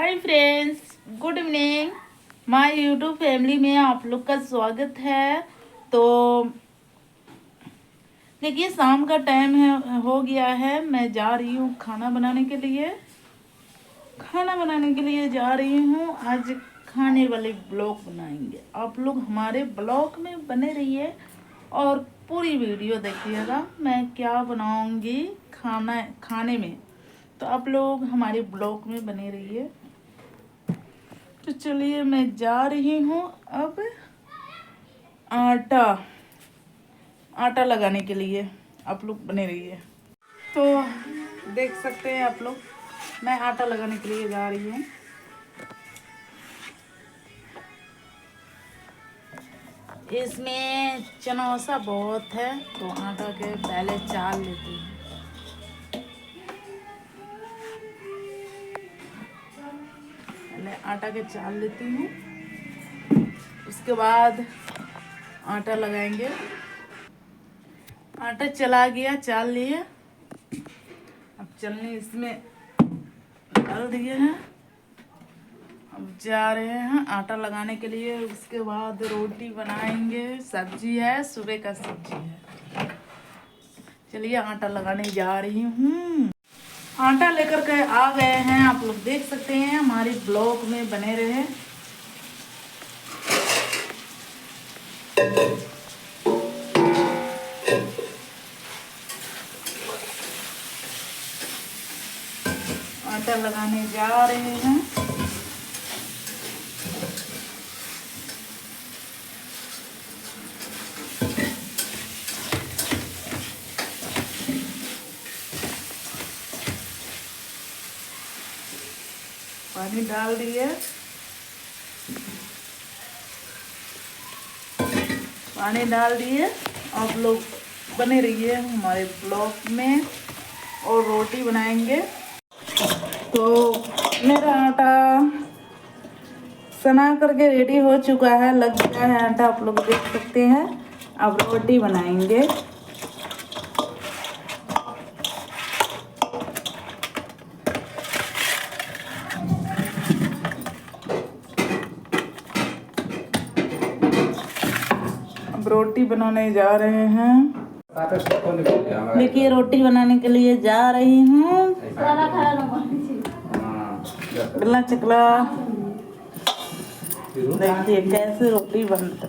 Hi friends, good evening. My YouTube family में आप लोग का स्वागत है। तो देखिए, शाम का टाइम हो गया है। मैं जा रही हूँ खाना बनाने के लिए जा रही हूँ। आज खाने वाले ब्लॉग बनाएंगे। आप लोग हमारे ब्लॉग में बने रहिए और पूरी वीडियो देखिएगा। मैं क्या बनाऊंगी खाने में, तो आप लोग हमारे ब्लॉग में बने रहिए। तो चलिए, मैं जा रही हूँ अब आटा लगाने के लिए। आप लोग बने रहिए। तो देख सकते हैं आप लोग, मैं आटा लगाने के लिए जा रही हूँ। इसमें चनौसा बहुत है, तो आटा के पहले चाल लेती हूँ। पहले आटा के चाल लेती हूँ, उसके बाद आटा लगाएंगे। आटा चला गया, चाल लिए। अब चलनी इसमें डाल दिए हैं। अब जा रहे हैं आटा लगाने के लिए। उसके बाद रोटी बनाएंगे। सब्जी है, सुबह का सब्जी है। चलिए, आटा लगाने जा रही हूँ। आटा लेकर के आ गए हैं। आप लोग देख सकते हैं, हमारे ब्लॉग में बने रहे। आटा लगाने जा रहे हैं। पानी डाल दिए। आप लोग बने रहिए हमारे ब्लॉग में और रोटी बनाएंगे। तो मेरा आटा सना करके रेडी हो चुका है, लग गया है आटा। आप लोग देख सकते हैं। अब रोटी बनाएंगे। अब रोटी बनाने जा रहे हैं। देखिए, रोटी बनाने के लिए जा रही हूँ। गला चकला देखिए कैसे रोटी बनता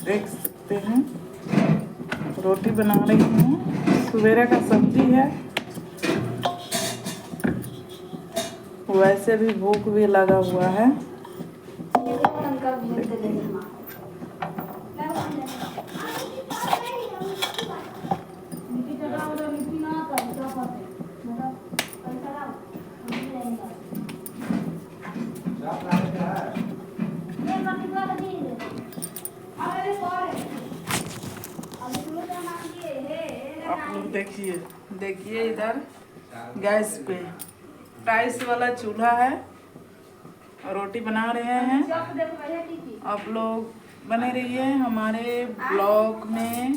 देख सकते हैं। रोटी बना रही हूँ। सवेरे का सब्जी है। वैसे भी भूख भी लगा हुआ है। आप लोग देखिए इधर गैस पे टाइल्स वाला चूल्हा है। रोटी बना रहे हैं। आप लोग बने रहिए हमारे ब्लॉग में।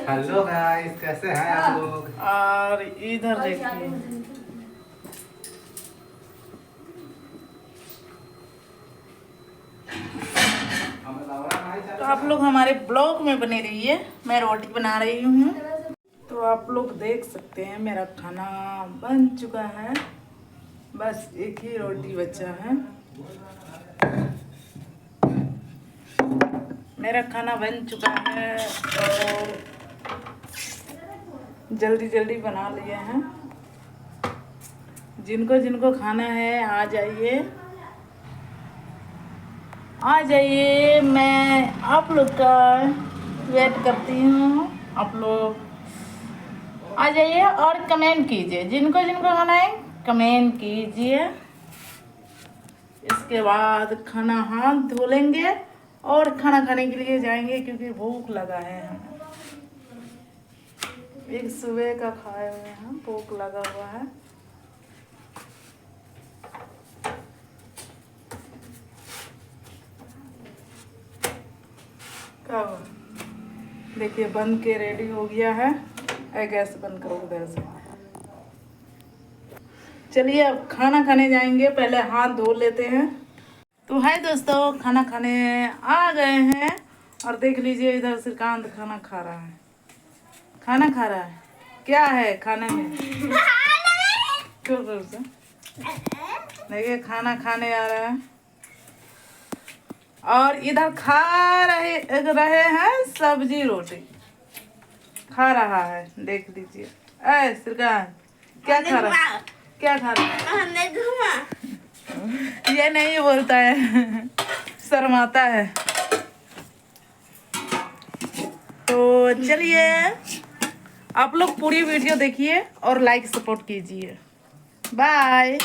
हेलो गाइस, कैसे हैं आप लोग? और इधर देखिए, तो आप लोग हमारे ब्लॉग में बने रहिए। मैं रोटी बना रही हूँ। तो आप लोग देख सकते हैं, मेरा खाना बन चुका है। बस एक ही रोटी बचा है। मेरा खाना बन चुका है और जल्दी जल्दी बना लिए हैं। जिनको जिनको खाना है आ जाइए। मैं आप लोग का वेट करती हूँ। आप लोग आ जाइए और कमेंट कीजिए। जिनको जिनको खाना है कमेंट कीजिए। इसके बाद खाना हाथ धो लेंगे और खाना खाने के लिए जाएंगे, क्योंकि भूख लगा है हमें। एक सुबह का खाए हुए हैं, भूख लगा हुआ है। क्या हुआ? देखिए बन के रेडी हो गया है। गैस बंद करो उधर से। चलिए अब खाना खाने जाएंगे, पहले हाथ धो लेते हैं। तो हाय दोस्तों, खाना खाने आ गए हैं और देख लीजिए इधर श्रीकांत खाना खा रहा है। खाना खा रहा है, क्या है खाने में? क्यों कर से? देखिए खाना खाने आ रहा है और इधर खा रहे हैं सब्जी रोटी खा रहा है। देख लीजिए। श्रीकांत क्या खा रहा है? क्या खा रहा है? ये नहीं बोलता है, शर्माता है। तो चलिए आप लोग पूरी वीडियो देखिए और लाइक सपोर्ट कीजिए। बाय।